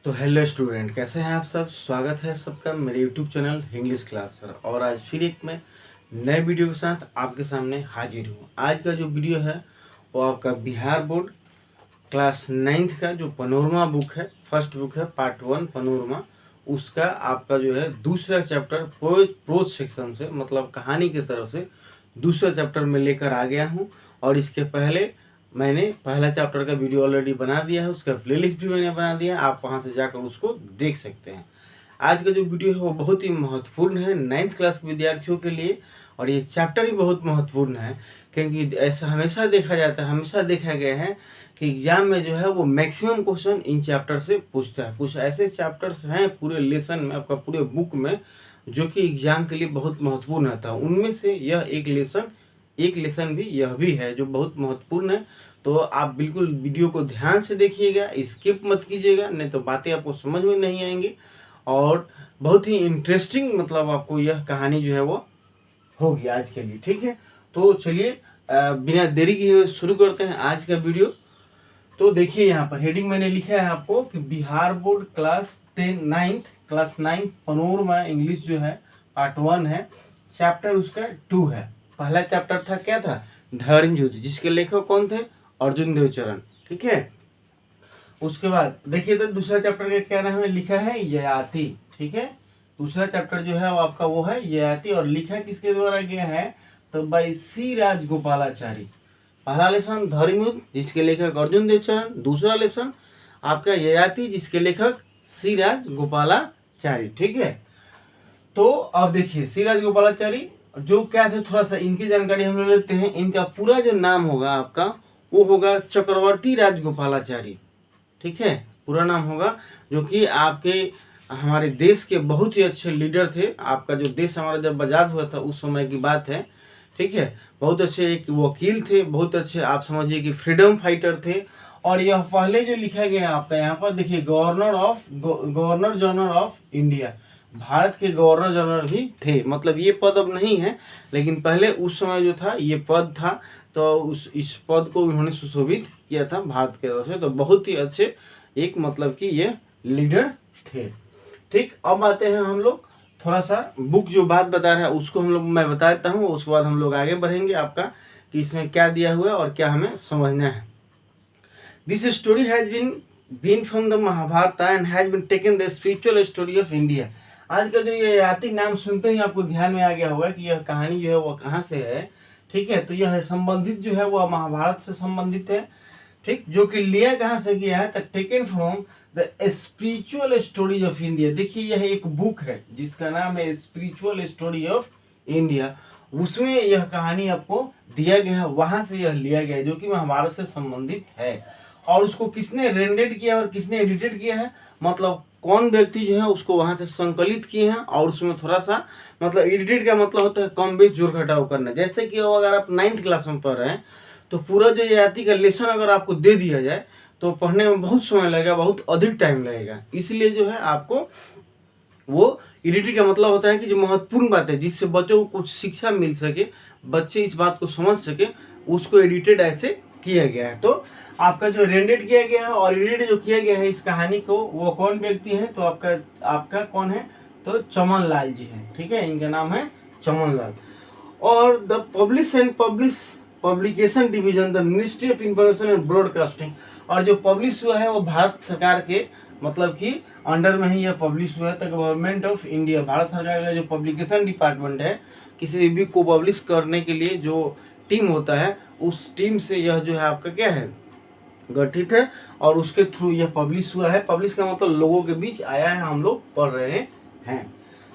तो hello student, कैसे हैं आप सब। स्वागत है सबका मेरे यूट्यूब चैनल इंग्लिश क्लास पर। और आज फिर एक मैं नए वीडियो के साथ आपके सामने हाजिर हूँ। आज का जो वीडियो है वो आपका बिहार बोर्ड क्लास 9th का जो पनोरमा बुक है, फर्स्ट बुक है पार्ट 1 पनोरमा, उसका आपका जो है दूसरा चैप्टर प्रोज सेक्शन से, मतलब कहानी की तरफ से दूसरा चैप्टर में लेकर आ गया हूँ। और इसके पहले मैंने पहला चैप्टर का वीडियो ऑलरेडी बना दिया है, उसका प्लेलिस्ट भी मैंने बना दिया है, आप वहां से जाकर उसको देख सकते हैं। आज का जो वीडियो है वो बहुत ही महत्वपूर्ण है 9th क्लास के विद्यार्थियों के लिए। और ये चैप्टर ही बहुत महत्वपूर्ण है क्योंकि ऐसा हमेशा देखा जाता है, हमेशा देखा गया है कि एग्जाम में जो है वो मैक्सिमम क्वेश्चन इन चैप्टर से पूछता है। कुछ ऐसे चैप्टर्स हैं पूरे लेसन में, आपका पूरे बुक में, जो कि एग्जाम के लिए बहुत महत्वपूर्ण रहता है। उनमें से यह एक लेसन भी यह भी है जो बहुत महत्वपूर्ण है। तो आप बिल्कुल वीडियो को ध्यान से देखिएगा, स्किप मत कीजिएगा, नहीं तो बातें आपको समझ में नहीं आएंगी। और बहुत ही इंटरेस्टिंग, मतलब आपको यह कहानी जो है वो होगी आज के लिए। ठीक है, तो चलिए बिना देरी किए शुरू करते हैं आज का वीडियो। तो देखिए यहाँ पर हेडिंग मैंने लिखा है आपको कि Bihar board class 9 panorama English जो है पार्ट 1 है, चैप्टर उसका 2 है। पहला चैप्टर था, क्या था, धर्म युद्ध, जिसके लेखक कौन थे, अर्जुन देवचरण। ठीक है, उसके बाद देखिए तो दूसरा चैप्टर का क्या नाम है, लिखा है ययाति। ठीक है, दूसरा चैप्टर जो है वो आपका वो है ययाति, और लिखा किसके द्वारा गया है, तो बाई सी राजगोपालाचारी। पहला लेसन धर्म युद्ध, जिसके लेखक अर्जुन देवचरण। दूसरा लेसन आपका ययाति, जिसके लेखक सी राजगोपालाचारी। ठीक है, तो अब देखिए सी राजगोपालाचारी जो क्या थे, थोड़ा सा इनकी जानकारी हम लोग लेते हैं। इनका पूरा जो नाम होगा आपका वो होगा चक्रवर्ती राजगोपालाचारी। ठीक है, पूरा नाम होगा, जो कि आपके हमारे देश के बहुत ही अच्छे लीडर थे। आपका जो देश हमारा जब आजाद हुआ था उस समय की बात है। ठीक है, बहुत अच्छे एक वकील थे, बहुत अच्छे आप समझिए कि फ्रीडम फाइटर थे। और यह पहले जो लिखा गया है आपका यहाँ पर देखिए, governor general of India, Bharat के गवर्नर जनरल भी थे। मतलब ये पद अब नहीं है, लेकिन पहले उस समय जो था ये पद था, तो इस पद को उन्होंने सुशोभित किया था भारत के तरफ से। तो बहुत ही अच्छे एक मतलब कि ये लीडर थे। ठीक, अब आते हैं हम लोग, थोड़ा सा बुक जो बात बता रहा है उसको हम लोग मैं बता देता हूँ, उसके बाद हम लोग आगे बढ़ेंगे आपका कि इसमें क्या दिया हुआ है और क्या हमें समझना है। This story has been from the Mahabharata and has been taken the spiritual story of India. आज का जो ये ययाति नाम सुनते ही आपको ध्यान में आ गया होगा कि यह कहानी जो है वो कहाँ से है। ठीक है, तो यह संबंधित जो है वो महाभारत से संबंधित है। ठीक, जो कि लिया कहाँ से गया है, taken from the spiritual stories of India. देखिए यह एक बुक है जिसका नाम है स्पिरिचुअल स्टोरी ऑफ इंडिया, उसमें यह कहानी आपको दिया गया है, वहां से यह लिया गया है, जो कि महाभारत से संबंधित है। और उसको किसने रेंडेड किया और किसने एडिटेड किया है, मतलब कौन व्यक्ति जो है उसको वहां से संकलित किए हैं। और उसमें थोड़ा सा मतलब एडिटेड का मतलब होता है कम बेच जोड़ घटाव करना। जैसे कि अगर आप 9th क्लास में पढ़ रहे हैं तो पूरा जो ययाति का लेसन अगर आपको दे दिया जाए तो पढ़ने में बहुत समय लगेगा, बहुत अधिक टाइम लगेगा। इसलिए जो है आपको वो एडिटेड का मतलब होता है कि जो महत्वपूर्ण बात है जिससे बच्चों को कुछ शिक्षा मिल सके, बच्चे इस बात को समझ सके, उसको एडिटेड ऐसे किया गया है। तो आपका जो रेंडेड किया गया है और एडिटेड जो किया गया है इस कहानी को, वो कौन व्यक्ति है, तो आपका कौन है, तो चमन लाल जी हैं। ठीक है, इनका नाम है चमन लाल। और the publication division, the ministry of information and broadcasting, और जो पब्लिश हुआ है वो भारत सरकार के मतलब कि अंडर में ही यह पब्लिश हुआ है। The government of India, Bharat सरकार का जो पब्लिकेशन डिपार्टमेंट है, किसी भी को पब्लिश करने के लिए जो टीम होता है उस टीम से यह जो है आपका क्या है, गठित है। और उसके थ्रू यह पब्लिश हुआ है। पब्लिश का मतलब लोगों के बीच आया है, हम लोग पढ़ रहे हैं।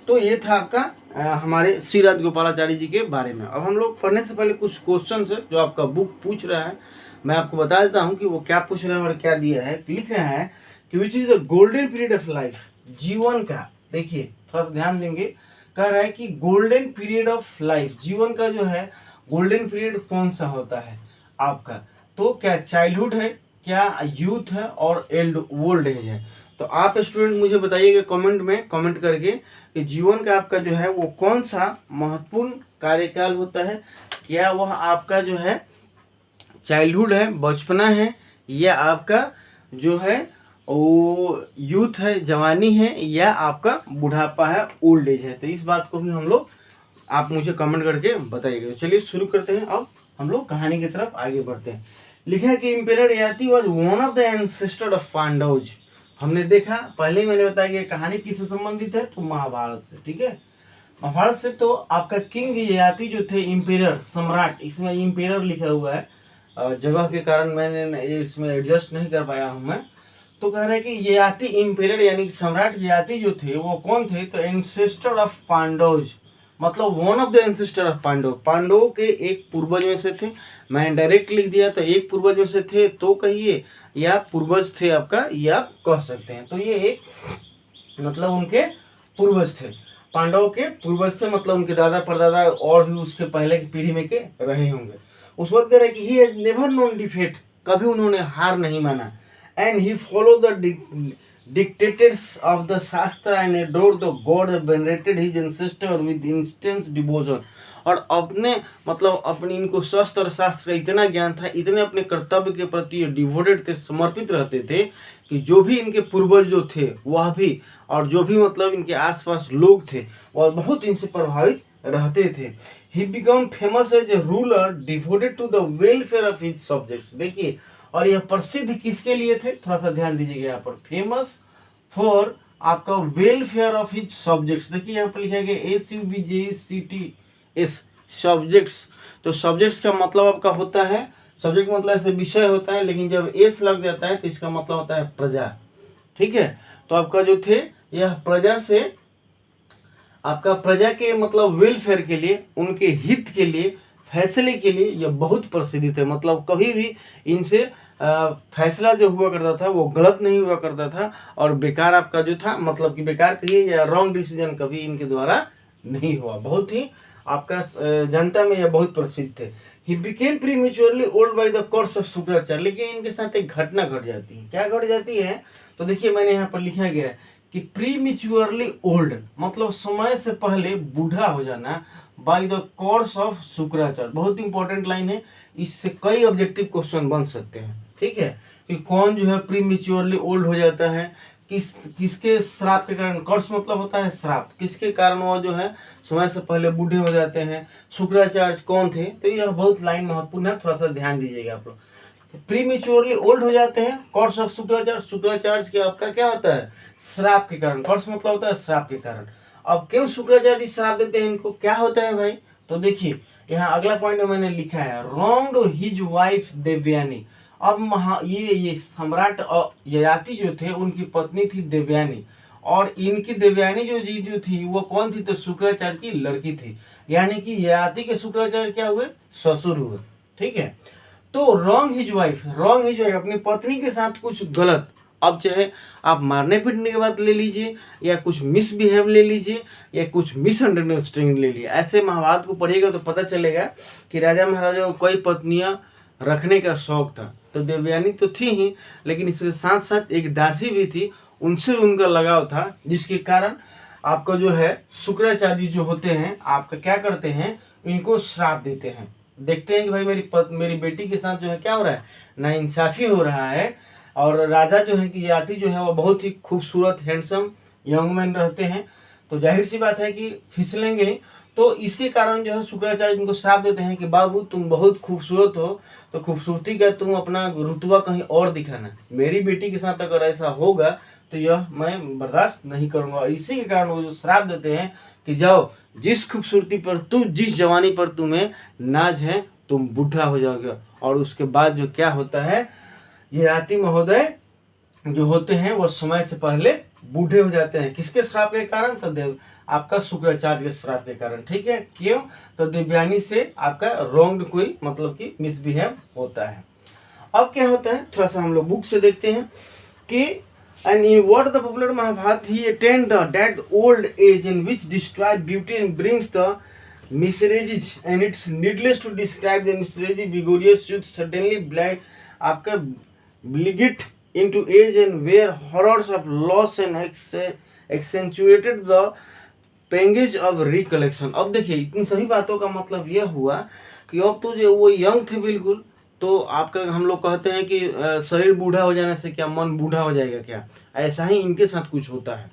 तो ये था आपका हमारे श्री राजगोपालाचारी जी के बारे में। अब हम लोग पढ़ने से पहले कुछ क्वेश्चन है जो आपका बुक पूछ रहा है, मैं आपको बता देता हूँ कि वो क्या पूछ रहा है और क्या दिया है। लिख रहा है कि which is the golden period of life, जीवन का, देखिए थोड़ा सा ध्यान देंगे, कह रहा है कि गोल्डन पीरियड ऑफ लाइफ, जीवन का जो है गोल्डन पीरियड कौन सा होता है आपका, तो क्या चाइल्डहुड है, क्या यूथ है, और ओल्ड एज है। तो आप स्टूडेंट मुझे बताइएगा कमेंट में, कमेंट करके कि जीवन का आपका जो है वो कौन सा महत्वपूर्ण कार्यकाल होता है। क्या वह आपका जो है चाइल्डहुड है, बचपना है, या आपका जो है वो यूथ है, जवानी है, या आपका बुढ़ापा है, ओल्ड एज है। तो इस बात को भी हम लोग, आप मुझे कमेंट करके बताइएगा। चलिए शुरू करते हैं। अब हम लोग कहानी की तरफ आगे बढ़ते हैं। लिखा है कि emperor Yayati was one of the ancestor of Pandavas. हमने देखा, पहले ही मैंने बताया कि कहानी किससे संबंधित है, तो महाभारत से। ठीक है, महाभारत से। तो आपका किंग ययाति जो थे, इम्पेरर, सम्राट, इसमें इम्पेरर लिखा हुआ है, जगह के कारण मैंने इसमें एडजस्ट नहीं कर पाया हूँ मैं। तो कह रहे हैं कि ययाति इम्पेरर यानी कि सम्राट ययाति जो थे वो कौन थे, तो एंसेस्टर ऑफ पांडवज, मतलब one of the ancestor of Pandava, पांडवों के एक पूर्वज में से थे। मैंने डायरेक्ट लिख दिया, तो एक पूर्वज में से थे तो कहिए, या पूर्वज थे आपका, या आप कह सकते हैं। तो ये एक मतलब उनके पूर्वज थे, पांडवों के पूर्वज थे, मतलब उनके दादा परदादा और भी उसके पहले की पीढ़ी में के रहे होंगे। उस वक्त कह रहे कि he has never known defeat, कभी उन्होंने हार नहीं माना। And he follow the dictates of the Shastra and adored the God, venerated his ancestor with intense devotion। और अपने मतलब अपने इनको शस्त्र और शास्त्र का इतना ज्ञान था, इतने अपने कर्तव्य के प्रति डिवोटेड थे, समर्पित रहते थे, कि जो भी इनके पूर्वज जो थे वह भी, और जो भी मतलब इनके आसपास लोग थे वह बहुत इनसे प्रभावित रहते थे। He become famous as a ruler devoted to the welfare of his subjects. देखिए, और यह प्रसिद्ध किसके लिए थे, थोड़ा सा ध्यान दीजिएगा यहाँ पर, फेमस फॉर आपका वेलफेयर ऑफ हिज सब्जेक्ट्स। देखिए यहाँ पर लिखा गया SUBJECTS, सब्जेक्ट्स। तो सब्जेक्ट्स का मतलब आपका होता है, सब्जेक्ट मतलब ऐसे विषय होता है, लेकिन जब एस लग जाता है तो इसका मतलब होता है प्रजा। ठीक है, तो आपका जो थे यह प्रजा से, आपका प्रजा के मतलब वेलफेयर के लिए, उनके हित के लिए, फैसले के लिए यह बहुत प्रसिद्ध थे। मतलब कभी भी इनसे फैसला जो हुआ करता था वो गलत नहीं हुआ करता था, और बेकार आपका जो था, मतलब कि बेकार कहिए या रॉन्ग डिसीजन कभी इनके द्वारा नहीं हुआ। बहुत ही आपका जनता में यह बहुत प्रसिद्ध थे। He became prematurely old by the course of Shukracharya. लेकिन इनके साथ एक घटना घट जाती है। क्या घट जाती है, तो देखिए मैंने यहाँ पर लिखा गया है कि प्रीमेच्योरली ओल्ड मतलब समय से पहले बूढ़ा हो जाना, by the course of Shukracharya. बहुत इंपॉर्टेंट लाइन है, इससे कई ऑब्जेक्टिव क्वेश्चन बन सकते हैं। ठीक है, कि कौन जो है प्रीमेच्योरली ओल्ड हो जाता है, किसके श्राप के कारण, कर्स मतलब होता है श्राप, किसके कारण वो जो है समय से पहले बूढ़े हो जाते हैं, शुक्राचार्य कौन थे। तो यह बहुत लाइन महत्वपूर्ण है, थोड़ा सा ध्यान दीजिएगा आप लोग। प्रीमेच्योरली ओल्ड हो जाते हैं, कर्स ऑफ शुक्राचार्य, शुक्राचार्य के आपका क्या होता है, श्राप के कारण। कर्स मतलब होता है श्राप के कारण। अब क्यों शुक्राचार्य श्राप देते हैं इनको, क्या होता है भाई, तो देखिए यहाँ अगला पॉइंट में मैंने लिखा है, रॉन्ग्ड हिज वाइफ देवयानी। अब ये सम्राट ययाति जो थे उनकी पत्नी थी देवयानी, और इनकी देवयानी जो थी वो कौन थी, तो शुक्राचार्य की लड़की थी। यानी कि ययाति के शुक्राचार्य क्या हुए, ससुर हुए। ठीक है, तो रॉन्ग हिज वाइफ अपनी पत्नी के साथ कुछ गलत, अब चाहे आप मारने पीटने के बाद ले लीजिए, या कुछ मिसबिहेव ले लीजिए, या कुछ मिसअंडरस्टैंडिंग ले लीजिए। ऐसे महाभारत को पढ़िएगा तो पता चलेगा कि राजा महाराजा को कई पत्नियां रखने का शौक था। तो देवयानी तो थी ही, लेकिन इसके साथ साथ एक दासी भी थी, उनसे उनका लगाव था, जिसके कारण आपका जो है शुक्राचार्य जो होते हैं आपका क्या करते हैं, इनको श्राप देते हैं। देखते हैं कि भाई मेरी बेटी के साथ जो है क्या हो रहा है, नाइंसाफी हो रहा है। और राजा जो है कि ययाति जो है वो बहुत ही खूबसूरत हैंडसम यंग मैन रहते हैं, तो जाहिर सी बात है कि फिसलेंगे। तो इसके कारण जो है शुक्राचार्य इनको श्राप देते हैं कि बाबू तुम बहुत खूबसूरत हो, तो खूबसूरती का तुम अपना रुतबा कहीं और दिखाना, मेरी बेटी के साथ अगर ऐसा होगा तो यह मैं बर्दाश्त नहीं करूँगा। इसी के कारण वो जो श्राप देते हैं कि जाओ, जिस खूबसूरती पर जिस जवानी पर तुम्हें नाज है, तुम बूढ़ा हो जाओगे। और उसके बाद जो क्या होता है, ययाति महोदय जो होते हैं वो समय से पहले बूढ़े हो जाते हैं। किसके श्राप के कारण, तो आपका शुक्राचार्य के श्राप के कारण। ठीक है, क्यों, तो देवयानी से आपका रॉन्ग कोई मतलब कि मिसबिहेव होता है। अब क्या होता है, थोड़ा सा हम लोग बुक से देखते हैं कि and in what the popular Mahabharata he attend the that old age in which destroy beauty and brings the miserages, and it's needless to describe the miserage vigorous youth suddenly blind आपका obligate into age and where horrors of loss and accentuated the pangs of recollection। अब देखिए इतनी सभी बातों का मतलब यह हुआ कि अब तो जो वो यंग थे बिल्कुल, तो आपका हम लोग कहते हैं कि शरीर बूढ़ा हो जाने से क्या मन बूढ़ा हो जाएगा क्या? ऐसा ही इनके साथ कुछ होता है।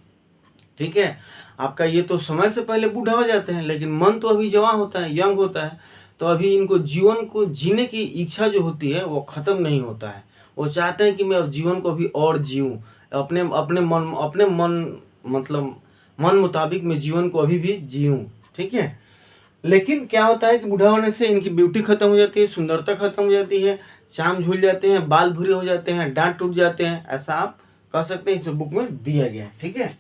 ठीक है, आपका ये तो समय से पहले बूढ़ा हो जाते हैं, लेकिन मन तो अभी जवान होता है, यंग होता है। तो अभी इनको जीवन को जीने की इच्छा जो होती है वो खत्म नहीं होता है। वो चाहते हैं कि मैं अब जीवन को भी और जीऊँ, अपने अपने मन मतलब मन मुताबिक मैं जीवन को अभी भी जीऊँ। ठीक है, लेकिन क्या होता है कि बूढ़ा होने से इनकी ब्यूटी खत्म हो जाती है, सुंदरता खत्म हो जाती है, चाम झूल जाते हैं, बाल भूरे हो जाते हैं, दांत टूट जाते हैं। ऐसा आप कह सकते हैं, इस बुक में दिया गया है। ठीक है,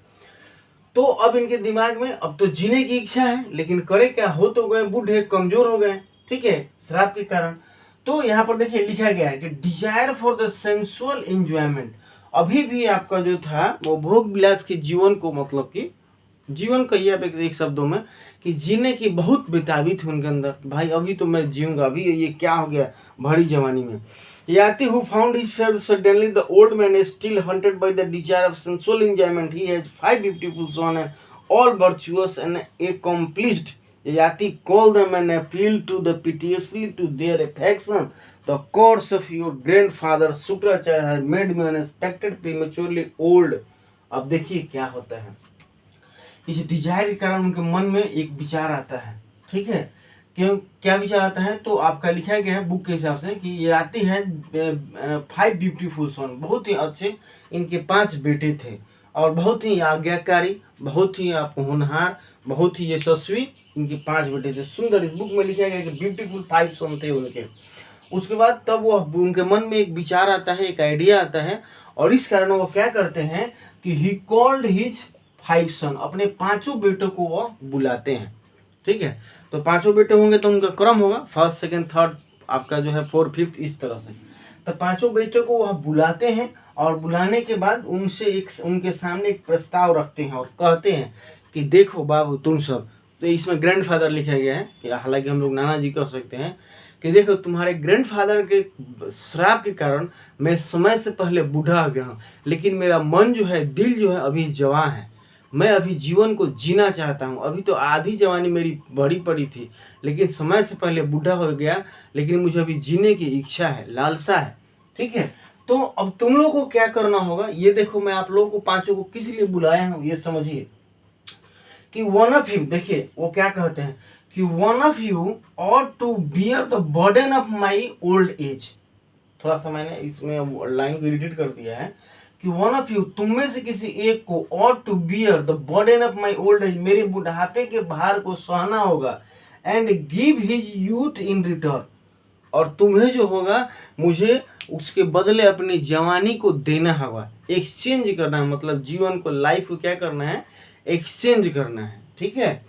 तो अब इनके दिमाग में अब तो जीने की इच्छा है, लेकिन करे क्या, हो तो गए बूढ़े, कमजोर हो गए। ठीक है, श्राप के कारण। तो यहाँ पर देखिए लिखा गया है कि desire for the sensual enjoyment, अभी भी आपका जो था वो भोग विलास के जीवन को, मतलब कि जीवन कहिए आप एक शब्दों में, कि जीने की बहुत बेताबी थी उनके अंदर। भाई अभी तो मैं जीऊंगा, अभी ये क्या हो गया भरी जवानी में। Yati, who found his fare suddenly, the old man is still haunted by the desire of sensual enjoyment. He has 5 beautiful sons and all virtuous and accomplished. Yati called them and appealed to the piteously to their affection. The course of your grandfather Sukracharya has made me unexpected prematurely old. अब देखिए क्या होता है, इस Dzire के कारण उनके मन में एक विचार आता है। ठीक है, क्यों क्या विचार आता है, तो आपका लिखा गया है बुक के हिसाब से कि ये आती है 5 ब्यूटीफुल सन, बहुत ही अच्छे इनके 5 बेटे थे और बहुत ही आज्ञाकारी, बहुत ही आपको होनहार, बहुत ही यशस्वी इनके 5 बेटे थे। सुंदर, इस बुक में लिखा गया कि ब्यूटीफुल 5 सन थे उनके। उसके बाद तब वो उनके मन में एक विचार आता है, एक आइडिया आता है, और इस कारण वो क्या करते हैं कि ही कॉल्ड हिज 5 सन, अपने 5 बेटों को वो बुलाते हैं। ठीक है, तो 5 बेटे होंगे तो उनका क्रम होगा फर्स्ट, सेकंड, थर्ड, आपका जो है 4, 5 इस तरह से। तो 5 बेटे को वह बुलाते हैं और बुलाने के बाद उनसे उनके सामने एक प्रस्ताव रखते हैं और कहते हैं कि देखो बाबू तुम सब, तो इसमें ग्रैंडफादर लिखा गया है कि हालांकि हम लोग नाना जी कह सकते हैं, कि देखो तुम्हारे ग्रैंडफादर के श्राप के कारण मैं समय से पहले बूढ़ा हो गया हूँ, लेकिन मेरा मन जो है, दिल जो है अभी जवान है। मैं अभी जीवन को जीना चाहता हूँ। अभी तो आधी जवानी मेरी बड़ी पड़ी थी, लेकिन समय से पहले बूढ़ा हो गया, लेकिन मुझे अभी जीने की इच्छा है, लालसा है। ठीक है, तो अब तुम लोगों को क्या करना होगा, ये देखो मैं आप लोगों को 5 को किस लिए बुलाया हूँ ये समझिए। कि वन ऑफ यू, देखिए वो क्या कहते हैं कि वन ऑफ यू और to bear the burden of my old age. थोड़ा सा मैंने इसमें लाइन को एडिट कर दिया है कि वन ऑफ यू, तुम में से किसी एक को, और to bear the burden of my old age, मेरे बुढ़ापे के भार को सहना होगा, and give his youth in return, और तुम्हें जो होगा मुझे उसके बदले अपनी जवानी को देना होगा। एक्सचेंज करना है, मतलब जीवन को, लाइफ को क्या करना है, एक्सचेंज करना है। ठीक है,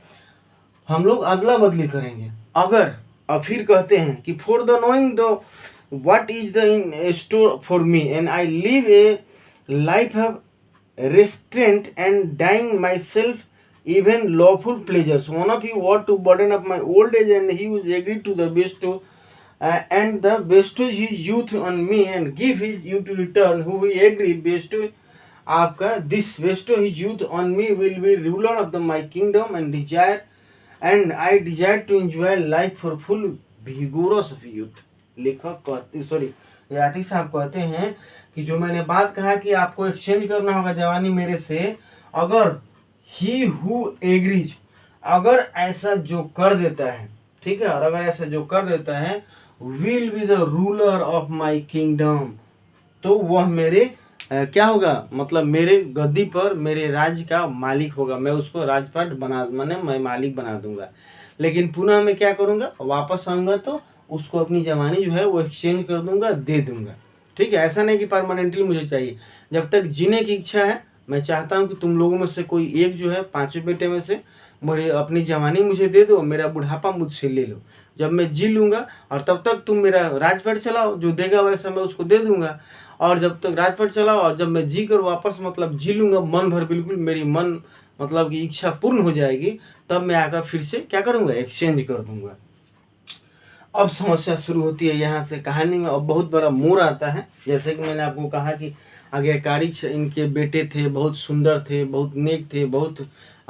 हम लोग अदला बदली करेंगे। अगर अब फिर कहते हैं कि for the knowing the what is the in store for me and I live A life of restraint and dying myself even lawful pleasures. One of you ought to burden of my old age, and he was agreed to the bestow and the bestow his youth on me and give his youth to return. Who we agree bestow आपका this bestow his youth on me will be ruler of the my kingdom and I desire to enjoy life for full vigorous of youth. लेखक कहते यात्री साहब कहते हैं कि जो मैंने बात कहा कि आपको एक्सचेंज करना होगा जवानी मेरे से, अगर ही हु एग्रीज, अगर ऐसा जो कर देता है, ठीक है, और अगर ऐसा जो कर देता है, will be the ruler of my kingdom, तो वह मेरे क्या होगा, मतलब मेरे गद्दी पर, मेरे राज्य का मालिक होगा। मैं उसको राजपाट मैं मालिक बना दूंगा। लेकिन पुनः मैं क्या करूंगा, वापस आऊंगा तो उसको अपनी जवानी जो है वो एक्सचेंज कर दूंगा, दे दूंगा। ठीक है, ऐसा नहीं कि परमानेंटली मुझे चाहिए। जब तक जीने की इच्छा है, मैं चाहता हूँ कि तुम लोगों में से कोई एक जो है 5 बेटे में से मुझे अपनी जवानी मुझे दे दो, मेरा बुढ़ापा मुझसे ले लो। जब मैं जी लूँगा और तब तक तुम मेरा राजपाट चलाओ, जो देगा वैसा मैं उसको दे दूंगा। और जब तक राजपाट चलाओ और जब मैं जी कर वापस मतलब जी लूँगा मन भर, बिल्कुल मेरी मन मतलब की इच्छा पूर्ण हो जाएगी, तब मैं आकर फिर से क्या करूँगा, एक्सचेंज कर दूंगा। अब समस्या शुरू होती है यहाँ से कहानी में। अब बहुत बड़ा मोड़ आता है। जैसे कि मैंने आपको कहा कि आज्ञाकारी इनके बेटे थे, बहुत सुंदर थे, बहुत नेक थे, बहुत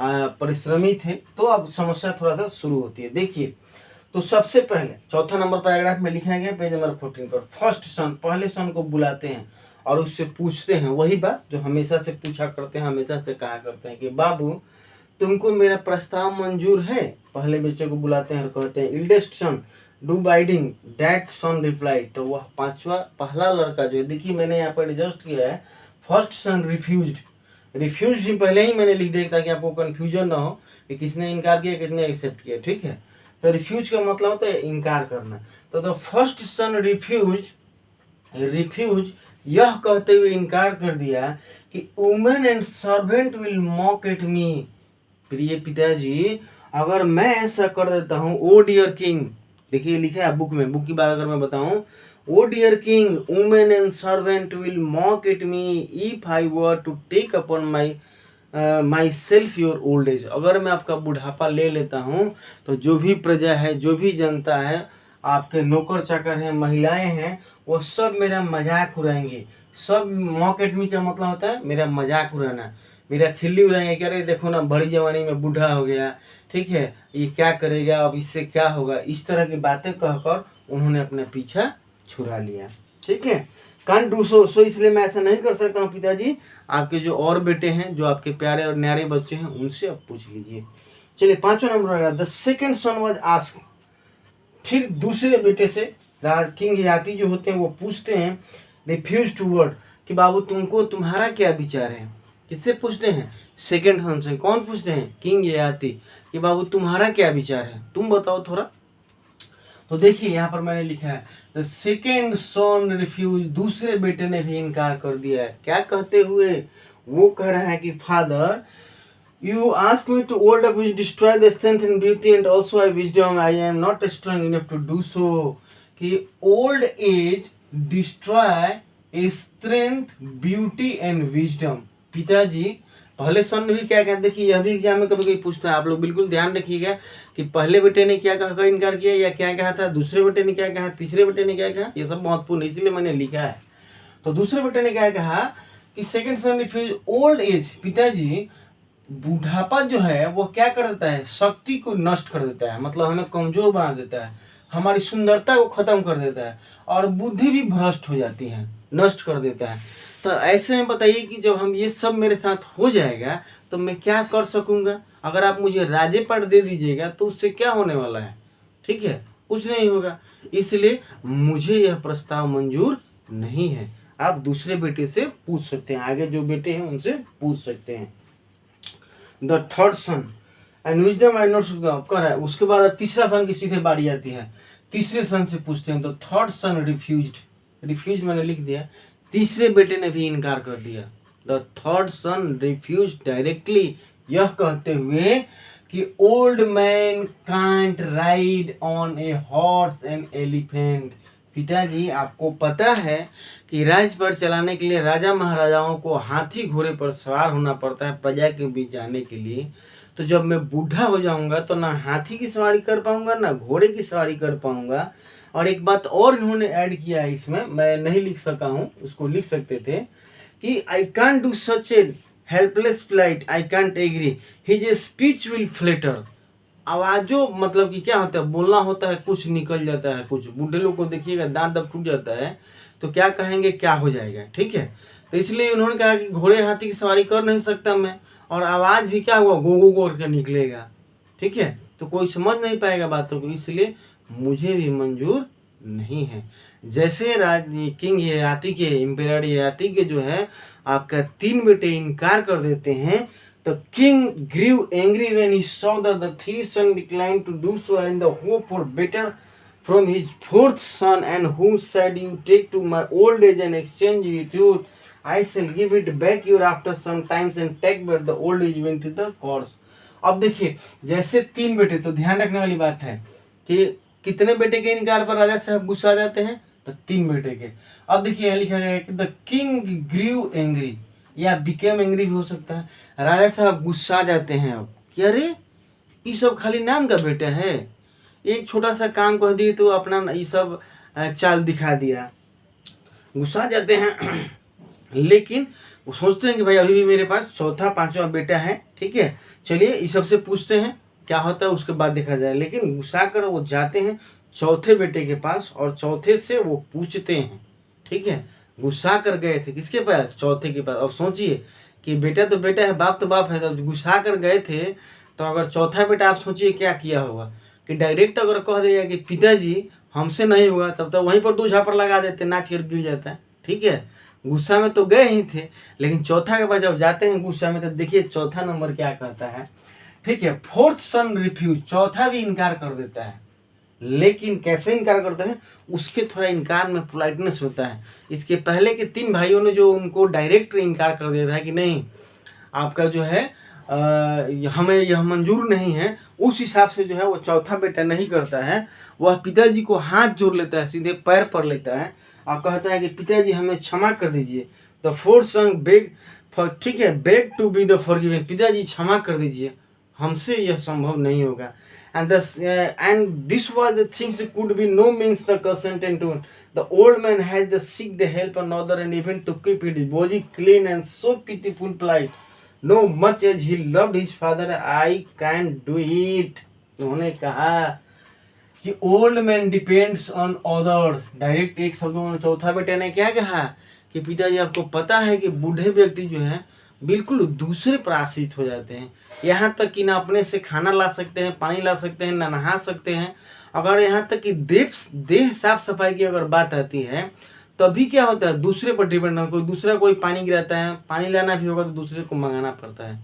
परिश्रमी थे। तो अब समस्या थोड़ा सा शुरू होती है। देखिए, तो सबसे पहले चौथा नंबर पैराग्राफ में लिखा गया पेज नंबर 14 पर, फर्स्ट सन, पहले सन को बुलाते हैं और उससे पूछते हैं वही बात जो हमेशा से पूछा करते हैं, हमेशा से कहा करते हैं कि बाबू तुमको मेरा प्रस्ताव मंजूर है। पहले बच्चे को बुलाते हैं और कहते हैं eldest son do binding, that son reply. तो वह पहला लड़का जो है, देखिए मैंने यहाँ पर एडजस्ट किया है, फर्स्ट सन रिफ्यूज्ड, रिफ्यूज ही पहले ही मैंने लिख दिया ताकि आपको कंफ्यूजन ना हो कि किसने इनकार किया किसने एक्सेप्ट किया, ठीक है। तो रिफ्यूज का मतलब होता है इनकार करना। तो द फर्स्ट सन रिफ्यूज यह कहते हुए इनकार कर दिया कि women and servant will mock at मी। प्रिय पिताजी अगर मैं ऐसा कर देता हूँ, ओ डियर किंग, देखिए लिखा है बुक में, बुक की बात अगर मैं बताऊं, O dear king women and servant will mock at me if I were to take upon my self your old age. अगर मैं आपका बुढ़ापा ले लेता हूँ तो जो भी प्रजा है, जो भी जनता है, आपके नौकर चाकर हैं, महिलाएं हैं, वो सब मेरा मजाक उड़ाएंगे। सब मॉक एट मी का मतलब होता है मेरा मजाक उड़ाना, मेरा खिल्ली उड़ाएंगे कि अरे देखो ना बड़ी जवानी में बूढ़ा हो गया, ठीक है, ये क्या करेगा, अब इससे क्या होगा, इस तरह की बातें कहकर उन्होंने अपना पीछा छुड़ा लिया, ठीक है। कांट डू सो, इसलिए मैं ऐसा नहीं कर सकता हूँ पिताजी। आपके जो और बेटे हैं, जो आपके प्यारे और न्यारे बच्चे हैं, उनसे आप पूछ लीजिए। चलिए 5वां number, the second son was asked, फिर दूसरे बेटे से किंग ययाति जो होते हैं वो पूछते हैं रिफ्यूज टू वर्ड कि बाबू तुमको तुम्हारा क्या विचार है। किससे पूछते हैं? सेकेंड सन से। कौन पूछते हैं? किंग ययाति कि बाबू तुम्हारा क्या विचार है, तुम बताओ थोड़ा। तो देखिए यहाँ पर मैंने लिखा है द सेकेंड सन रिफ्यूज, दूसरे बेटे ने भी इनकार कर दिया है। क्या कहते हुए? वो कह रहा है कि father you ask me to old up which destroy the strength and beauty and also I wisdom, I am not strong enough to do so. कि old age destroy strength, beauty and wisdom. पिताजी पहले सन ने भी क्या कहा, देखिए यह भी एग्जाम में कभी कभी पूछता है, आप लोग बिल्कुल ध्यान रखिएगा कि पहले बेटे ने क्या कहा, इनकार किया या क्या कहा था, दूसरे बेटे ने क्या कहा, तीसरे बेटे ने क्या कहा, ये सब महत्वपूर्ण है इसलिए मैंने लिखा है। तो दूसरे बेटे ने क्या कहा कि सेकंड सन रिफ्यूज ओल्ड एज। पिताजी बुढ़ापा जो है वो क्या कर देता है, शक्ति को नष्ट कर देता है, मतलब हमें कमजोर बना देता है, हमारी सुंदरता को खत्म कर देता है और बुद्धि भी भ्रष्ट हो जाती है, नष्ट कर देता है। तो ऐसे में बताइए कि जब हम ये सब मेरे साथ हो जाएगा तो मैं क्या कर सकूंगा। अगर आप मुझे राज्यपाट दे दीजिएगा तो उससे क्या होने वाला है, ठीक है, कुछ नहीं होगा। इसलिए मुझे यह प्रस्ताव मंजूर नहीं है। आप दूसरे बेटे से पूछ सकते हैं, आगे जो बेटे हैं उनसे पूछ सकते हैं। The third son and wisdom I not कर है। उसके बाद अब तीसरा सन की सीधे बारी आती है, तीसरे सन से पूछते हैं। The third son refused, refuse मैंने लिख दिया, तीसरे बेटे ने भी इनकार कर दिया। The third son refuse directly, यह कहते हुए कि old man can't ride on a horse and elephant. पिताजी आपको पता है कि राज्य पर चलाने के लिए राजा महाराजाओं को हाथी घोड़े पर सवार होना पड़ता है प्रजा के बीच जाने के लिए। तो जब मैं बूढ़ा हो जाऊंगा तो ना हाथी की सवारी कर पाऊंगा ना घोड़े की सवारी कर पाऊंगा। और एक बात और इन्होंने ऐड किया है इसमें, मैं नहीं लिख सका हूँ, उसको लिख सकते थे कि I can't do such a helpless flight, I can't agree, his speech will flatter. आवाजों मतलब कि क्या होता है, बोलना होता है, कुछ निकल जाता है, कुछ बूढ़े लोग को देखिएगा दांत दब टूट जाता है तो क्या कहेंगे, क्या हो जाएगा, ठीक है। तो इसलिए उन्होंने कहा कि घोड़े हाथी की सवारी कर नहीं सकता मैं, और आवाज भी क्या हुआ, गो गो गो करके निकलेगा, ठीक है, तो कोई समझ नहीं पाएगा बातों को, इसलिए मुझे भी मंजूर नहीं है। जैसे किंग ययाति के, इम्पेरर ययाति के जो है आपका 3 बेटे इनकार कर देते हैं, तो king grew angry when he saw that the 3 sons declined to do so, and the hope for better from his 4th son, and who said, you take to my old age and exchange it with, I shall give it back you after some times and take back the old age went to the course। अब देखिए जैसे 3 बेटे, तो ध्यान रखने वाली बात है कि कितने बेटे के इनकार पर राजा साहब गुस्सा जाते हैं, तो 3 बेटे के। अब देखिए यहाँ लिखा गया है कि द किंग ग्रीव एंग्री, या बिकेम एंग्री भी हो सकता है, राजा साहब गुस्सा जाते हैं। अब कि अरे ये सब खाली नाम का बेटा है, एक छोटा सा काम कर दिए तो अपना ये सब चाल दिखा दिया, गुस्सा जाते हैं। लेकिन वो सोचते हैं कि भाई अभी भी मेरे पास चौथा 5वां बेटा है, ठीक है, चलिए इस सब से पूछते हैं। क्या होता है उसके बाद देखा जाए। लेकिन गुस्सा कर वो जाते हैं चौथे बेटे के पास और चौथे से वो पूछते हैं, ठीक है, गुस्सा कर गए थे किसके पास, चौथे के पास। अब सोचिए कि बेटा तो बेटा है, बाप तो बाप है, तब गुस्सा कर गए थे तो अगर चौथा बेटा आप सोचिए क्या किया होगा कि डायरेक्ट अगर कह देगा कि पिताजी हमसे नहीं हुआ, तब तो वहीं पर 2 झापड़ लगा देते, नाच कर गिर जाता है, ठीक है। गुस्सा में तो गए ही थे, लेकिन चौथा के बाद जब जाते हैं गुस्सा में तो देखिए चौथा नंबर क्या कहता है, ठीक है। फोर्थ सन रिफ्यूज, चौथा भी इनकार कर देता है। लेकिन कैसे इनकार करते हैं, उसके थोड़ा इनकार में पोलाइटनेस होता है। इसके पहले के 3 भाइयों ने जो उनको डायरेक्ट इनकार कर दिया था कि नहीं आपका जो है हमें यह मंजूर नहीं है, उस हिसाब से जो है वो चौथा बेटा नहीं करता है। वह पिताजी को हाथ जोड़ लेता है, सीधे पैर पर लेता है और कहता है कि पिताजी हमें क्षमा कर दीजिए। The fourth son beg for, ठीक है, beg to be the forgiven, पिताजी क्षमा कर दीजिए, हमसे यह संभव नहीं होगा। And this was the things could be no means the consent to. The old man had to seek the help of another and even to keep his body clean and so pitiful plight. No much as he loved his father, I can't do it. उन्होंने कहा कि old man depends on others. Direct एक शब्द में चौथा बेटे ने क्या कहा कि पिताजी आपको पता है कि बूढ़े व्यक्ति जो है बिल्कुल दूसरे पर आश्रित हो जाते हैं, यहाँ तक कि ना अपने से खाना ला सकते हैं, पानी ला सकते हैं, ना नहा सकते हैं। अगर यहाँ तक कि देह साफ सफाई की अगर बात आती है तभी क्या होता है, दूसरे पर डिपेंड, कोई दूसरा कोई पानी गिराता है, पानी लाना भी होगा तो दूसरे को मंगाना पड़ता है।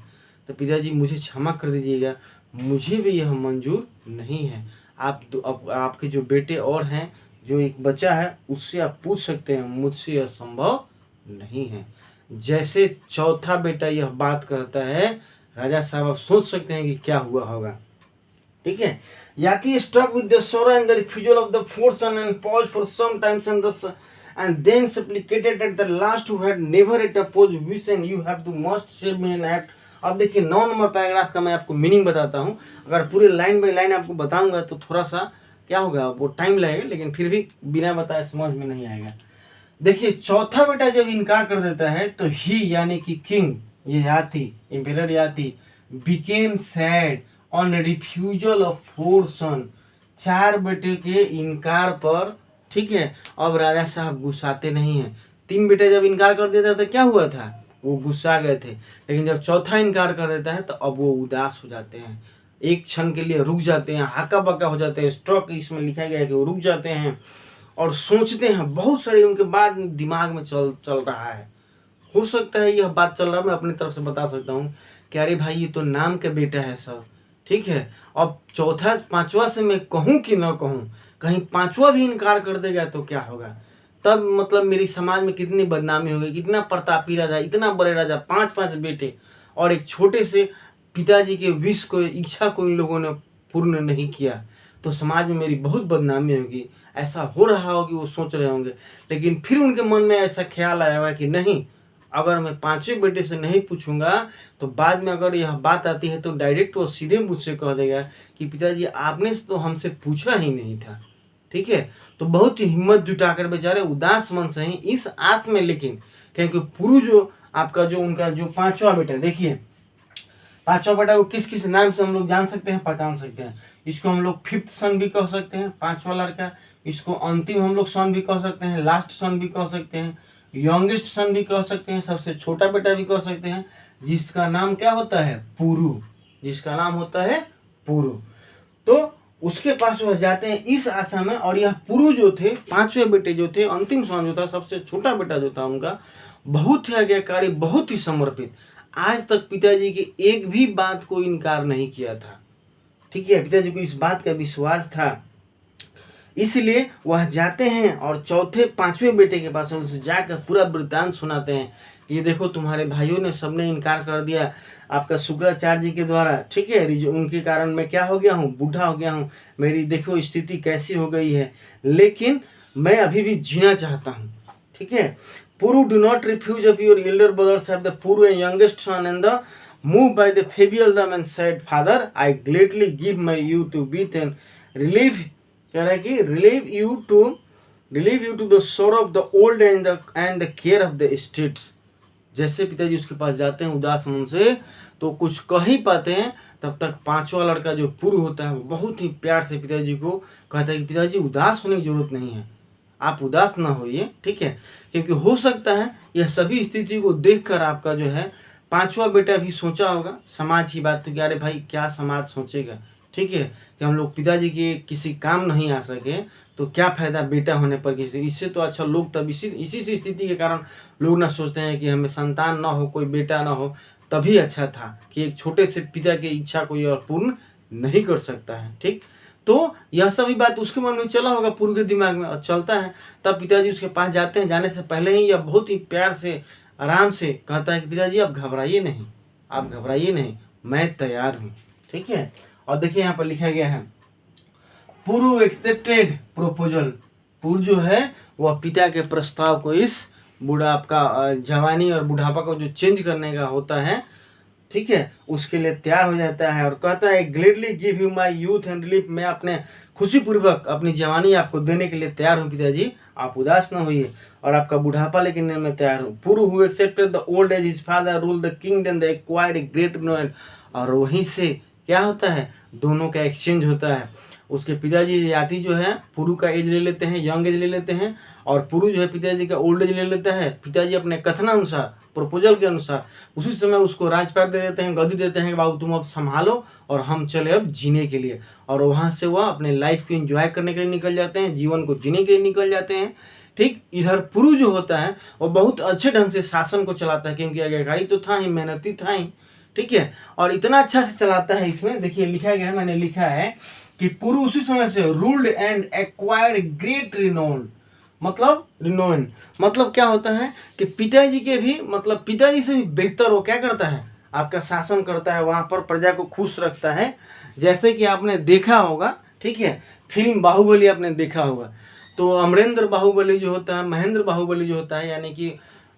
तो पिताजी मुझे क्षमा कर दीजिएगा, मुझे भी यह मंजूर नहीं है। अब आपके जो बेटे और हैं, जो एक बच्चा है, उससे आप पूछ सकते हैं, मुझसे यह संभव नहीं है। जैसे चौथा बेटा यह बात कहता है, राजा साहब आप सोच सकते हैं कि क्या हुआ होगा, ठीक है। याकी struck with the sorrow and the refusal of the fourth son and pause for some times and then supplicated at the last who had never yet opposed wish and you have to must save me an act। अब देखिए 9 number paragraph का मैं आपको meaning बताता हूँ। अगर पूरे line by line आपको बताऊंगा तो थोड़ा सा क्या होगा, वो टाइम लगेगा, लेकिन फिर भी बिना बताए समझ में नहीं आएगा। देखिए चौथा बेटा जब इनकार कर देता है तो ही यानी कि किंग, ये Yayati emperor Yayati became sad on refusal of 4 son, 4 बेटे के इनकार पर, ठीक है। अब राजा साहब गुस्साते नहीं हैं। 3 बेटे जब इनकार कर देता था क्या हुआ था, वो गुस्सा गए थे, लेकिन जब चौथा इनकार कर देता है तो अब वो उदास हो जाते हैं, एक क्षण के लिए रुक जाते हैं, हाका बका हो जाते हैं। स्ट्रोक इसमें लिखा गया है कि वो रुक जाते हैं और सोचते हैं, बहुत सारे उनके बाद दिमाग में चल रहा है। हो सकता है यह बात चल रहा है, मैं अपनी तरफ से बता सकता हूँ कि अरे भाई ये तो नाम का बेटा है सब, ठीक है। अब चौथा 5वां से मैं कहूँ कि ना कहूँ, कहीं 5वां भी इनकार कर देगा तो क्या होगा, तब मतलब मेरी समाज में कितनी बदनामी होगी। कितना प्रतापी राजा, इतना बड़े राजा, 5 बेटे और एक छोटे से पिताजी के विश को, इच्छा को इन लोगों ने पूर्ण नहीं किया, तो समाज में मेरी बहुत बदनामी होगी। ऐसा हो रहा होगी, वो सोच रहे होंगे। लेकिन फिर उनके मन में ऐसा ख्याल आया हुआ कि नहीं, अगर मैं 5वें बेटे से नहीं पूछूंगा तो बाद में अगर यह बात आती है तो डायरेक्ट वो सीधे मुझसे कह देगा कि पिताजी आपने तो हमसे पूछा ही नहीं था, ठीक है। तो बहुत ही हिम्मत जुटाकर बेचारे उदास मन से ही इस आस में, लेकिन क्योंकि पुरु जो आपका जो उनका जो 5वां बेटा, देखिए 5वां बेटा को किस किस नाम से हम लोग जान सकते हैं, पहचान सकते हैं। इसको हम लोग 5th सन भी कह सकते हैं, 5वां लड़का। इसको अंतिम हम लोग सन भी कह सकते हैं, लास्ट सन भी कह सकते हैं, यंगेस्ट सन भी कह सकते हैं, सबसे छोटा बेटा भी कह सकते हैं, जिसका नाम क्या होता है, पुरु, जिसका नाम होता है पुरु। तो उसके पास वह जाते हैं इस आशा में। और यह पुरु जो थे, 5वें बेटे जो थे, अंतिम सन जो था, सबसे छोटा बेटा जो था उनका, बहुत ही आज्ञाकारी, बहुत ही समर्पित, आज तक पिताजी की एक भी बात को इनकार नहीं किया था, ठीक है। पिताजी को इस बात का विश्वास था, इसलिए वह जाते हैं और 5वें बेटे के पास उनसे जाकर पूरा वृत्तांत सुनाते हैं। ये देखो तुम्हारे भाइयों ने सबने इनकार कर दिया आपका शुक्राचार्य जी के द्वारा, ठीक है। उनके कारण मैं क्या हो गया हूँ, बूढ़ा हो गया हूँ, मेरी देखो स्थिति कैसी हो गई है, लेकिन मैं अभी भी जीना चाहता हूँ, ठीक है। Puru do not refuse of your elder brothers have the Puru and youngest son and the move by the फेबियल्डम and said father I gladly give my you to बीथ एंड रिलीव, कह रहा है कि relieve you to the sore of the old and the care of the states. जैसे पिताजी उसके पास जाते हैं उदास मन से तो कुछ कह ही पाते हैं, तब तक पांचवा लड़का जो पूर्व होता है वो बहुत ही प्यार से पिताजी को कहता है कि पिताजी उदास होने की जरूरत नहीं है, आप उदास ना होइए, ठीक है। क्योंकि हो सकता है यह सभी स्थिति को देखकर आपका जो है पांचवा बेटा भी सोचा होगा समाज की बात, तो कि अरे भाई क्या समाज सोचेगा, ठीक है, कि हम लोग पिताजी के किसी काम नहीं आ सके तो क्या फायदा बेटा होने पर किसी, इससे तो अच्छा लोग तब इसी सी स्थिति के कारण लोग ना सोचते हैं कि हमें संतान ना हो, कोई बेटा ना हो, तभी अच्छा था कि एक छोटे से पिता की इच्छा कोई और पूर्ण नहीं कर सकता है, ठीक। तो यह सभी बात उसके मन में चला होगा, पूर्व के दिमाग में, और चलता है। तब पिताजी उसके पास जाते हैं, जाने से पहले ही यह बहुत ही प्यार से आराम से कहता है कि पिताजी आप घबराइए नहीं, आप घबराइए नहीं, मैं तैयार हूँ, ठीक है। और देखिए यहाँ पर लिखा गया है पूर्व एक्सेप्टेड प्रोपोजल। पूर्व जो है वह पिता के प्रस्ताव को, इस बुढ़ापा जवानी और बुढ़ापा को जो चेंज करने का होता है, ठीक है, उसके लिए तैयार हो जाता है और कहता है gladly give you my youth and relief, मैं अपने खुशी पूर्वक अपनी जवानी आपको देने के लिए तैयार हूँ पिताजी, आप उदास न होइए, और आपका बुढ़ापा लेकिन मैं तैयार हूँ। पूर्व who accepted the old age his father rule the kingdom the acquired a great knowledge, और वहीं से क्या होता है दोनों का एक्सचेंज होता है। उसके पिताजी जाति जो है पुरु का एज ले लेते हैं, यंग एज ले लेते हैं, और पुरु जो है पिताजी का ओल्ड एज ले लेता है। पिताजी अपने कथनानुसार, प्रपोजल के अनुसार उसी समय उसको राजपाट दे देते हैं, गद्दी देते हैं कि बाबू तुम अब संभालो और हम चले अब जीने के लिए, और वहाँ से वह अपने लाइफ को एंजॉय करने के लिए निकल जाते हैं, जीवन को जीने के लिए निकल जाते हैं, ठीक। इधर पुरु जो होता है वो बहुत अच्छे ढंग से शासन को चलाता है, क्योंकि आज्ञाकारी तो था ही, मेहनती था ही, ठीक है, और इतना अच्छा से चलाता है। इसमें देखिए लिखा गया है, मैंने लिखा है कि पुरु उसी समय से ruled and acquired great renowned, मतलब रिनोन मतलब क्या होता है कि पिताजी के भी, मतलब पिताजी से भी बेहतर वो क्या करता है, आपका शासन करता है, वहाँ पर प्रजा को खुश रखता है। जैसे कि आपने देखा होगा, ठीक है, फिल्म बाहुबली आपने देखा होगा, तो अमरेंद्र बाहुबली जो होता है, महेंद्र बाहुबली जो होता है, यानी कि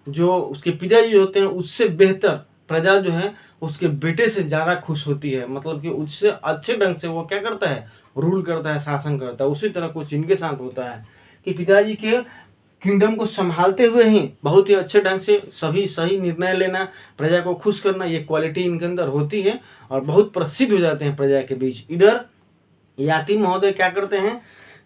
जो उसके पिताजी जो होते हैं उससे बेहतर प्रजा जो है उसके बेटे से ज़्यादा खुश होती है, मतलब कि उससे अच्छे ढंग से वो क्या करता है, रूल करता है, शासन करता है। उसी तरह कुछ इनके साथ होता है कि पिताजी के किंगडम को संभालते हुए ही बहुत ही अच्छे ढंग से सभी सही निर्णय लेना, प्रजा को खुश करना, ये क्वालिटी इनके अंदर होती है और बहुत प्रसिद्ध हो जाते हैं प्रजा के बीच। इधर याति महोदय क्या करते हैं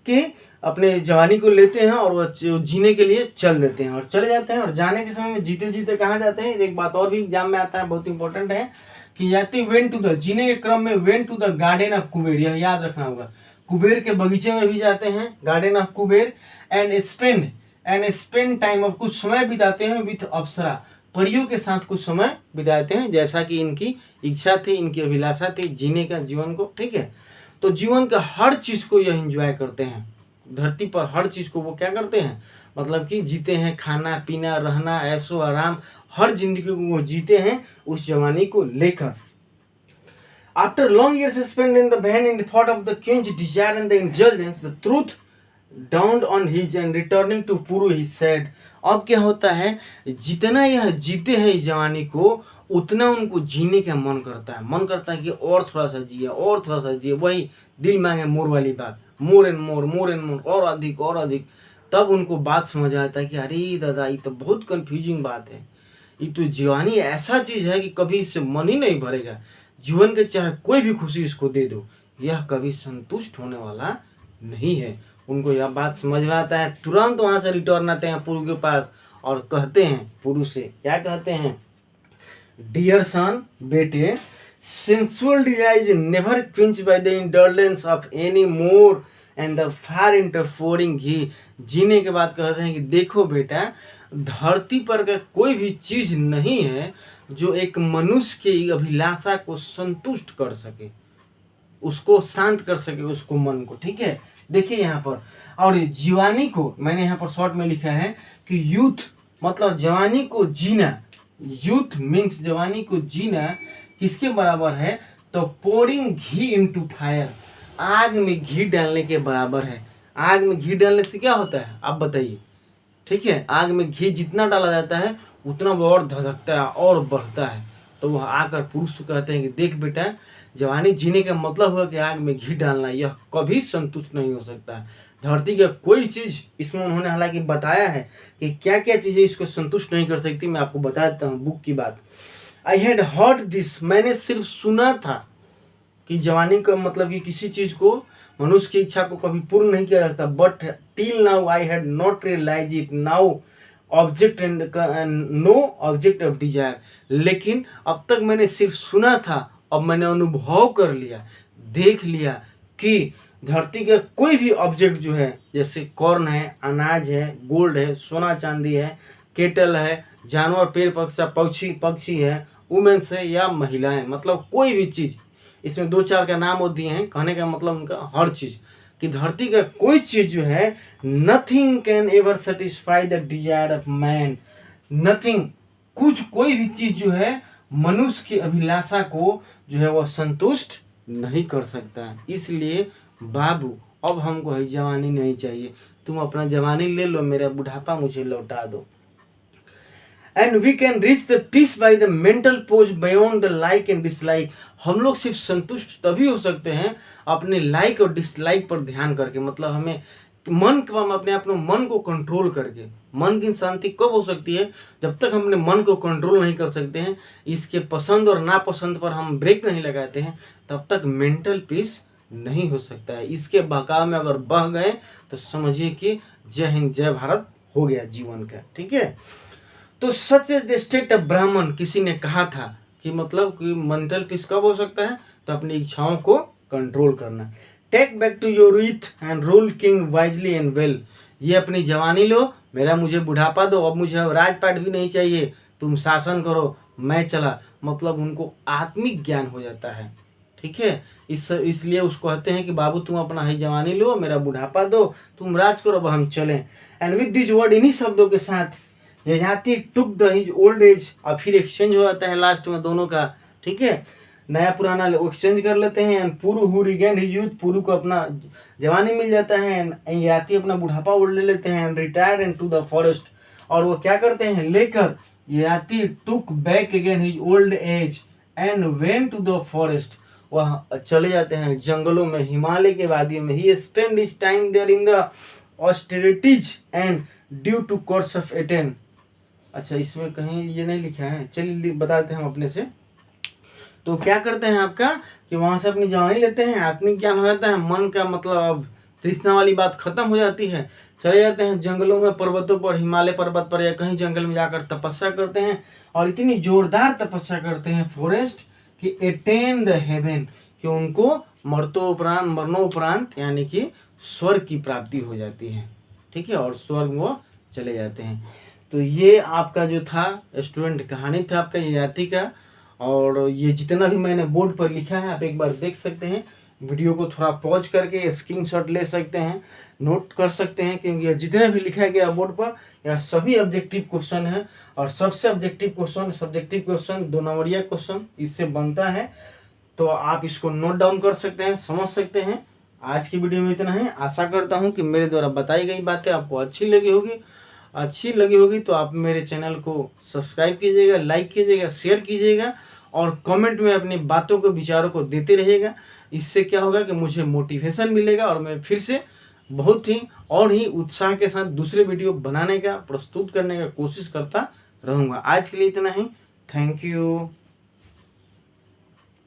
कि अपने जवानी को लेते हैं और वो जीने के लिए चल देते हैं और चले जाते हैं, और जाने के समय में जीते जीते कहाँ जाते हैं, एक बात और भी एग्जाम में आता है, बहुत इंपॉर्टेंट है कि याति वेंट टू द, जीने के क्रम में went to the garden of Kuber, यह याद रखना होगा, कुबेर के बगीचे में भी जाते हैं, garden of Kuber, and spend time, अब कुछ समय बिताते हैं विथ अप्सरा, परियों के साथ कुछ समय बिताते हैं, जैसा कि इनकी इच्छा थी, इनकी अभिलाषा थी जीने का जीवन को, ठीक है। तो जीवन का हर चीज को यह एंजॉय करते हैं, धरती पर हर चीज को वो क्या करते हैं, मतलब कि जीते हैं, खाना पीना रहना ऐशो आराम, हर जिंदगी को वो जीते हैं उस जवानी को लेकर। After long years spent in the van in the thought of the quench desire and the indulgence, the truth dawned on his and returning to Puru he said, अब क्या होता है, जितना यह जीते हैं इस जवानी को उतना उनको जीने का मन करता है, कि और थोड़ा सा जिए, और थोड़ा सा जिए, वही दिल मांगे मोर वाली बात, more and more, more and more, और अधिक और अधिक। तब उनको बात समझ आता है कि अरे दादा ये तो बहुत कंफ्यूजिंग बात है, ये तो जवानी ऐसा चीज है कि कभी इससे मन ही नहीं भरेगा, जीवन के चाहे कोई भी खुशी इसको दे दो, यह कभी संतुष्ट होने वाला नहीं है। उनको यह बात समझ में आता है, तुरंत वहां से रिटर्न आते हैं पुरु के पास और कहते हैं, पुरु से क्या कहते हैं, डियर सन, बेटे, sensual desire is never quenched by the indulgence of any more and the far interfering घी। जीने के बाद कहते हैं कि देखो बेटा, धरती पर का कोई भी चीज नहीं है जो एक मनुष्य की अभिलाषा को संतुष्ट कर सके, उसको शांत कर सके, उसको मन को, ठीक है। देखिए यहाँ पर, और जीवानी को मैंने यहाँ पर शॉर्ट में लिखा है कि यूथ मतलब जवानी को जीना, यूथ मीन्स जवानी को जीना किसके बराबर है, तो पोरिंग घी इनटू फायर, आग में घी डालने के बराबर है। आग में घी डालने से क्या होता है आप बताइए, ठीक है, आग में घी जितना डाला जाता है उतना वो और धधकता है और बढ़ता है। तो वह आकर पुरुष को कहते हैं कि देख बेटा, जवानी जीने का मतलब हुआ कि आग में घी डालना, यह कभी संतुष्ट नहीं हो सकता है। धरती का कोई चीज़ इसमें उन्होंने हालांकि बताया है कि क्या क्या चीज़ें इसको संतुष्ट नहीं कर सकती। मैं आपको बता देता हूँ बुक की बात। आई हैड हर्ड दिस, मैंने सिर्फ सुना था कि जवानी का मतलब कि किसी चीज़ को, मनुष्य की इच्छा को कभी पूर्ण नहीं किया जा सकता। But till now I had not realize it now object and no object of desire. लेकिन अब तक मैंने सिर्फ सुना था, अब मैंने अनुभव कर लिया, देख लिया कि धरती का कोई भी ऑब्जेक्ट जो है, जैसे कॉर्न है, अनाज है, गोल्ड है, सोना चांदी है, केटल है, जानवर, पेड़ पक्षी पक्षी है, वुमेन्स है या महिलाएं, मतलब कोई भी चीज़, इसमें दो चार का नाम वो दिए हैं, कहने का मतलब उनका हर चीज़, कि धरती का कोई चीज़ जो है, nothing can ever satisfy the desire of man. Nothing, कुछ कोई भी चीज़ जो है मनुष्य की अभिलाषा को जो है वह संतुष्ट नहीं कर सकता है। इसलिए बाबू अब हमको है जवानी नहीं चाहिए, तुम अपना जवानी ले लो, मेरा बुढ़ापा मुझे लौटा दो। And we can reach the peace by the mental pose beyond the like and dislike. हम लोग सिर्फ संतुष्ट तभी हो सकते हैं अपने लाइक और डिसलाइक पर ध्यान करके, मतलब हमें मन को, हम अपने आप में मन को कंट्रोल करके। मन की शांति कब हो सकती है? जब तक हम अपने मन को कंट्रोल नहीं कर सकते हैं, इसके पसंद और नापसंद पर हम ब्रेक नहीं लगाते हैं, तब तक मेंटल पीस नहीं हो सकता है। इसके बहकाव में अगर बह गए तो समझिए कि जय हिंद जय भारत हो गया जीवन का। ठीक है, तो such is the state of ब्राह्मण, किसी ने कहा था कि मतलब कि मेंटल पीस कब हो सकता है? तो अपनी इच्छाओं को कंट्रोल करना। Take back to your youth and rule king wisely and well. ये अपनी जवानी लो, मेरा मुझे बुढ़ापा दो, अब मुझे अब राजपाट भी नहीं चाहिए, तुम शासन करो, मैं चला, मतलब उनको आत्मिक ज्ञान हो जाता है। ठीक है, इसलिए उसको कहते हैं कि बाबू तुम अपना ही जवानी लो, मेरा बुढ़ापा दो, तुम राज करो, अब हम चलें। एंड विद दिस वर्ड, इन्हीं शब्दों के साथ Yayati took the his old as, और फिर एक्सचेंज हो जाता है लास्ट में दोनों का। ठीक है, नया पुराना एक्सचेंज कर लेते हैं। And Puru who regain his youth, Puru को अपना जवानी मिल जाता है, एंड ययाति अपना बुढ़ापा ओढ़ ले लेते हैं। And retire and to the forest, और वो क्या करते हैं, लेकर Yayati took back again his old age and went to the forest, वह चले जाते हैं जंगलों में, हिमालय के वादियों में। He spend his time there in the austerities and due to course of attain. अच्छा, इसमें कहीं ये नहीं लिखा है, चलिए बताते हैं हम अपने से। तो क्या करते हैं आपका कि वहाँ से अपनी जवानी लेते हैं, आत्मिक ज्ञान हो जाता है, मन का मतलब अब तृष्णा वाली बात खत्म हो जाती है, चले जाते हैं जंगलों में, पर्वतों पर, हिमालय पर्वत पर या कहीं जंगल में जाकर तपस्या करते हैं, और इतनी जोरदार तपस्या करते हैं फॉरेस्ट कि एटेन द हेवन, कि उनको मरणोपरांत यानी कि स्वर्ग की प्राप्ति हो जाती है। ठीक है, और स्वर्ग वो चले जाते हैं। तो ये आपका जो था स्टूडेंट कहानी था आपका ययाति का, और ये जितना भी मैंने बोर्ड पर लिखा है आप एक बार देख सकते हैं, वीडियो को थोड़ा पॉज करके स्क्रीनशॉट ले सकते हैं, नोट कर सकते हैं, क्योंकि जितना भी लिखा गया बोर्ड पर यह सभी ऑब्जेक्टिव क्वेश्चन है, और सबसे ऑब्जेक्टिव क्वेश्चन 2 नंबरिया क्वेश्चन इससे बनता है। तो आप इसको नोट डाउन कर सकते हैं, समझ सकते हैं। आज की वीडियो में इतना है। आशा करता हूँ कि मेरे द्वारा बताई गई बातें आपको अच्छी लगी होगी। तो आप मेरे चैनल को सब्सक्राइब कीजिएगा, लाइक कीजिएगा, शेयर कीजिएगा, और कमेंट में अपनी बातों को, विचारों को देते रहिएगा। इससे क्या होगा कि मुझे मोटिवेशन मिलेगा, और मैं फिर से बहुत ही और ही उत्साह के साथ दूसरे वीडियो बनाने का, प्रस्तुत करने का कोशिश करता रहूँगा। आज के लिए इतना ही। Thank you.